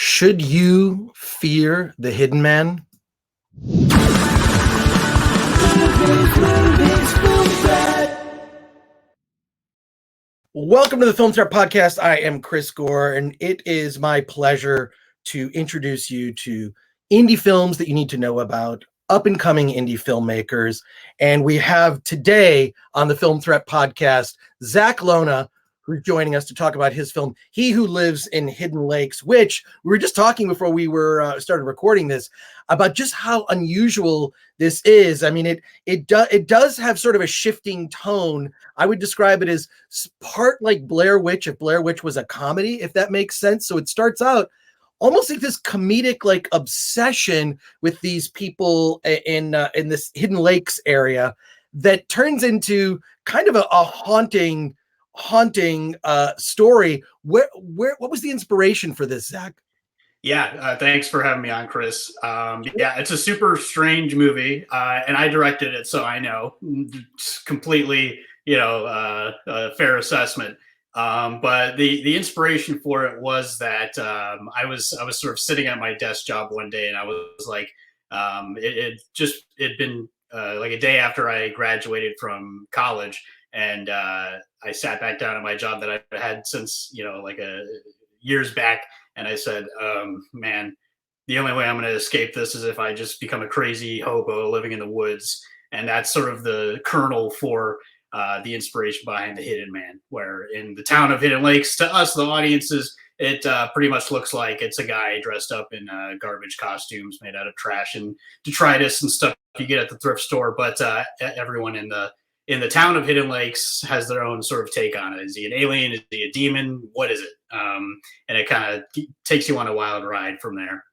Should you fear the hidden man? Welcome to the Film Threat Podcast. I am Chris Gore, and it is my pleasure to introduce you to indie films that you need to know about, up-and-coming indie filmmakers. And we have today on the Film Threat Podcast, Zach Lona, who's joining us to talk about his film, He Who Lives in Hidden Lakes, which we were just talking before we were started recording this, about just how unusual this is. I mean, it does have sort of a shifting tone. I would describe it as part like Blair Witch, if Blair Witch was a comedy, if that makes sense. So it starts out almost like this comedic like obsession with these people in this Hidden Lakes area that turns into kind of a haunting story. What was the inspiration for this, Zach? Yeah, thanks for having me on, Chris. Yeah, it's a super strange movie, and I directed it, so I know. It's completely, a fair assessment. But the inspiration for it was that I was sort of sitting at my desk job one day, and I was like, it'd been like a day after I graduated from college, and I sat back down at my job that I had since years back. And I said, man, the only way I'm going to escape this is if I just become a crazy hobo living in the woods. And that's sort of the kernel for the inspiration behind The Hidden Man, where in the town of Hidden Lakes, to us, the audiences, it pretty much looks like it's a guy dressed up in garbage costumes made out of trash and detritus and stuff you get at the thrift store. But everyone in the town of Hidden Lakes has their own sort of take on it. Is he an alien? Is he a demon? What is it? And it kind of takes you on a wild ride from there.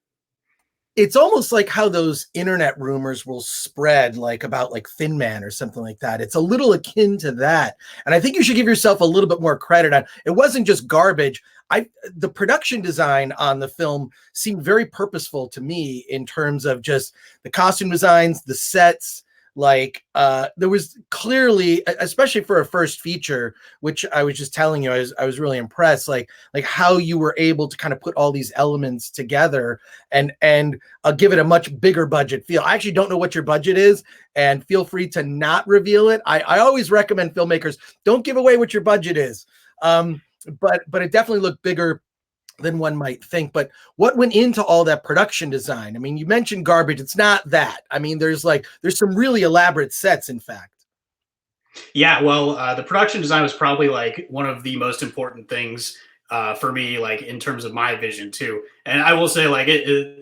It's almost like how those internet rumors will spread, like about like Thin Man or something like that. It's a little akin to that. And I think you should give yourself a little bit more credit on it. Wasn't just garbage. The production design on the film seemed very purposeful to me in terms of just the costume designs, the sets. Like there was clearly, especially for a first feature, which I was just telling you, I was really impressed, like how you were able to kind of put all these elements together and give it a much bigger budget feel. I actually don't know what your budget is, and feel free to not reveal it. I always recommend filmmakers don't give away what your budget is, but it definitely looked bigger than one might think. But what went into all that production design? I mean, you mentioned garbage. It's not that. I mean, there's some really elaborate sets, in fact. Yeah, well, the production design was probably like one of the most important things for me, like in terms of my vision too. And I will say, like,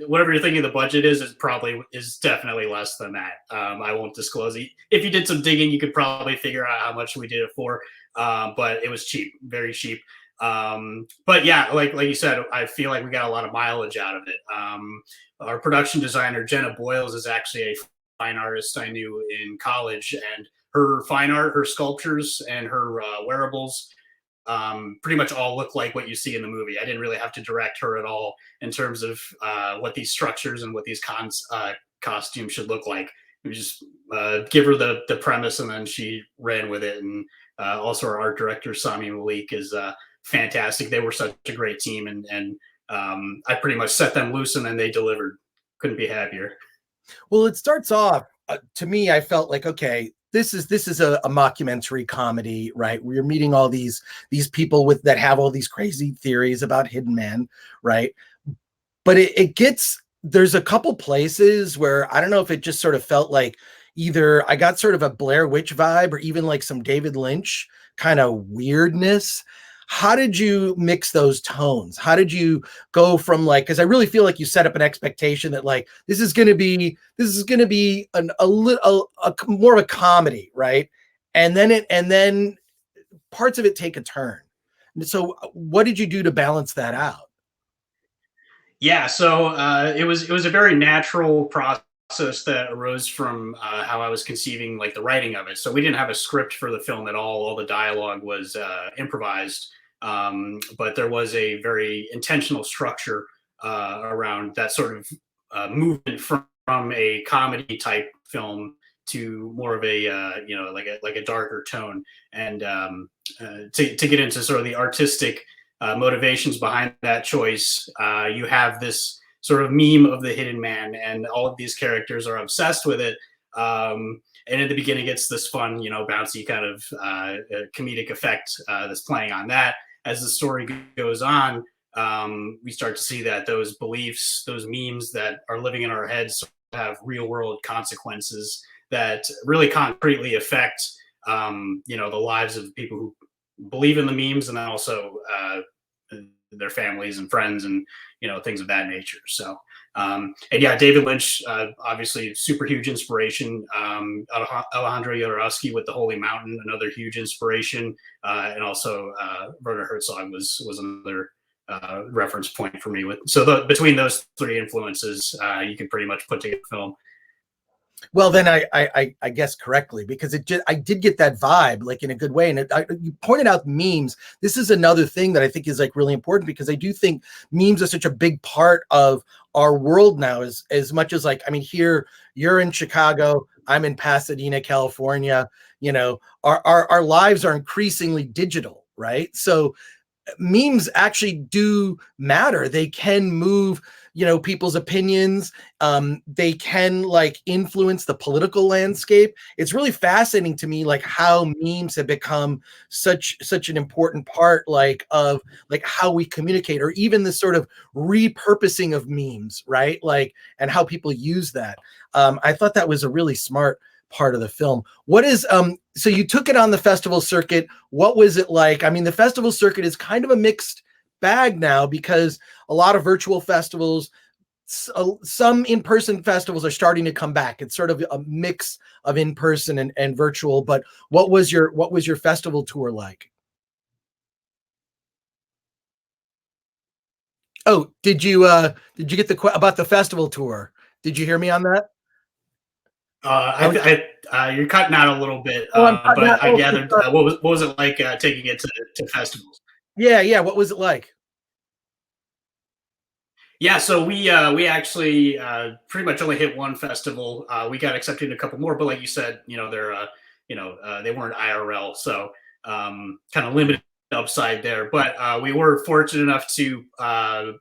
whatever you're thinking the budget is definitely less than that. I won't disclose it. If you did some digging, you could probably figure out how much we did it for. But it was cheap, very cheap. But yeah, like you said, I feel like we got a lot of mileage out of it. Our production designer, Jenna Boyles, is actually a fine artist I knew in college, and her fine art, her sculptures, and her wearables pretty much all look like what you see in the movie. I didn't really have to direct her at all in terms of what these structures and what these costumes should look like. We just give her the premise, and then she ran with it. And also our art director, Sami Malik, is fantastic. They were such a great team, and I pretty much set them loose, and then they delivered. Couldn't be happier. Well, it starts off to me, I felt like, okay, this is a mockumentary comedy, right? We're meeting all these people that have all these crazy theories about Hidden Man, right? But there's a couple places where I don't know if it just sort of felt like either I got sort of a Blair Witch vibe or even like some David Lynch kind of weirdness. How did you mix those tones? How did you go from like, because I really feel like you set up an expectation that like this is going to be a more of a comedy, right? And then parts of it take a turn. So what did you do to balance that out? Yeah, so it was a very natural process that arose from how I was conceiving like the writing of it. So we didn't have a script for the film at all. All the dialogue was improvised, but there was a very intentional structure around that sort of movement from a comedy type film to more of a like a darker tone, and to get into sort of the artistic motivations behind that choice. You have this sort of meme of the hidden man, and all of these characters are obsessed with it. And in the beginning, it's this fun, bouncy kind of comedic effect that's playing on that. As the story goes on, we start to see that those beliefs, those memes that are living in our heads have real world consequences that really concretely affect, the lives of people who believe in the memes, and then also their families and friends and things of that nature. So and yeah, David Lynch, obviously super huge inspiration. Alejandro Jodorowsky with The Holy Mountain, another huge inspiration, and also Werner Herzog was another reference point for me. Between those three influences, you can pretty much put together a film. Well, then I guess correctly, because I did get that vibe, like in a good way. And you pointed out memes. This is another thing that I think is like really important, because I do think memes are such a big part of our world now, as much as, like, I mean, here you're in Chicago, I'm in Pasadena, California, our lives are increasingly digital, right? So memes actually do matter. They can move, people's opinions. They can like influence the political landscape. It's really fascinating to me, like how memes have become such an important part, like of like how we communicate, or even this sort of repurposing of memes, right? Like, and how people use that. I thought that was a really smart part of the film. What is so you took it on the festival circuit. What was it like? I mean, the festival circuit is kind of a mixed bag now, because a lot of virtual festivals, some in-person festivals are starting to come back. It's sort of a mix of in-person and virtual. But what was your festival tour like? Oh, did you get about the festival tour? Did you hear me on that? You're cutting out a little bit, Oh, I'm cutting out. but I Oh, gathered. What was it like taking it to festivals? yeah. What was it like? Yeah, so we actually pretty much only hit one festival. We got accepted in a couple more, but like you said, they weren't IRL, so kind of limited upside there. But we were fortunate enough to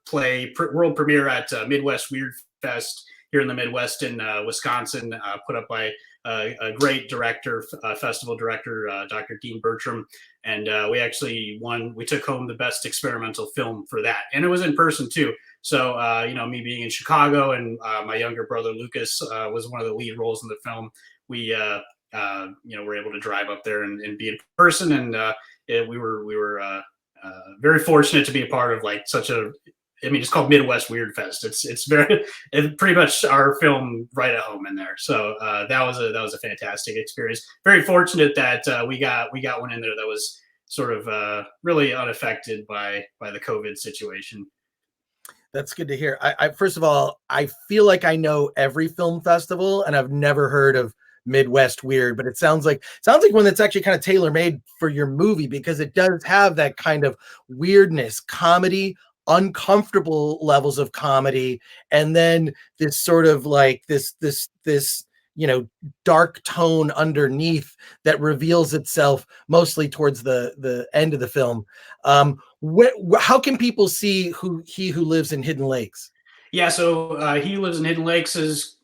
play world premiere at Midwest Weird Fest here in the Midwest in Wisconsin, put up by a great director, festival director, Dr. Dean Bertram. And we actually won. We took home the best experimental film for that, and it was in person too. So, me being in Chicago, and my younger brother Lucas was one of the lead roles in the film. We, were able to drive up there and be in person, and we were very fortunate to be a part of like such a. I mean, it's called Midwest Weird Fest. It's pretty much our film right at home in there. So that was a fantastic experience. Very fortunate that we got one in there that was sort of really unaffected by the COVID situation. That's good to hear. I first of all, I feel like I know every film festival, and I've never heard of Midwest Weird, but it sounds like one that's actually kind of tailor made for your movie, because it does have that kind of weirdness, comedy, uncomfortable levels of comedy, and then this sort of like this dark tone underneath that reveals itself mostly towards the end of the film. How can people see He Who Lives in Hidden Lakes? Yeah, so He Who Lives in Hidden Lakes is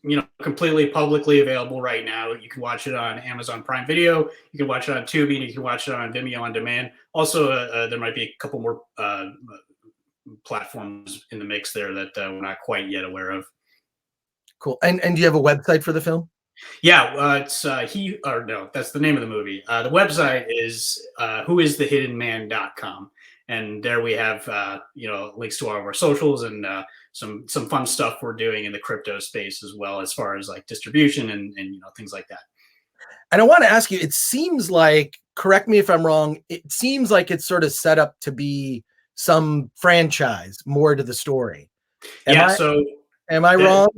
completely publicly available right now. You can watch it on Amazon Prime Video. You can watch it on Tubi, and you can watch it on Vimeo on demand. Also, there might be a couple more platforms in the mix there that we're not quite yet aware of. Cool. And do you have a website for the film? Yeah, it's that's the name of the movie. The website is whoisthehiddenman.com. And there we have links to all of our socials and some fun stuff we're doing in the crypto space as well, as far as like distribution and things like that. And I want to ask you, it seems like, correct me if I'm wrong, it seems like it's sort of set up to be some franchise more to the story. Am I wrong?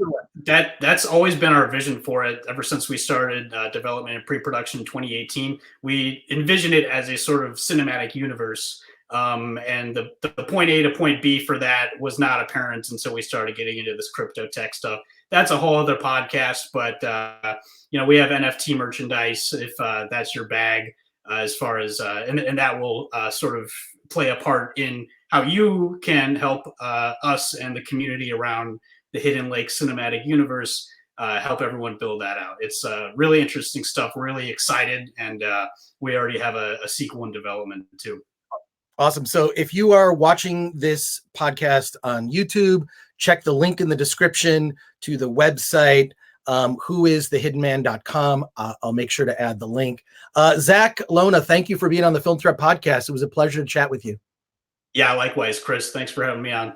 That's always been our vision for it ever since we started development and pre-production in 2018. We envision it as a sort of cinematic universe. And the point A to point B for that was not apparent until we started getting into this crypto tech stuff. That's a whole other podcast, but we have NFT merchandise if that's your bag, as far as and that will sort of play a part in how you can help us and the community around the Hidden Lake cinematic universe help everyone build that out. It's really interesting stuff. We're really excited, and we already have a sequel in development too. Awesome. So if you are watching this podcast on YouTube, check the link in the description to the website, whoisthehiddenman.com. I'll make sure to add the link. Zach Lona, thank you for being on the Film Threat podcast. It was a pleasure to chat with you. Yeah, likewise, Chris. Thanks for having me on.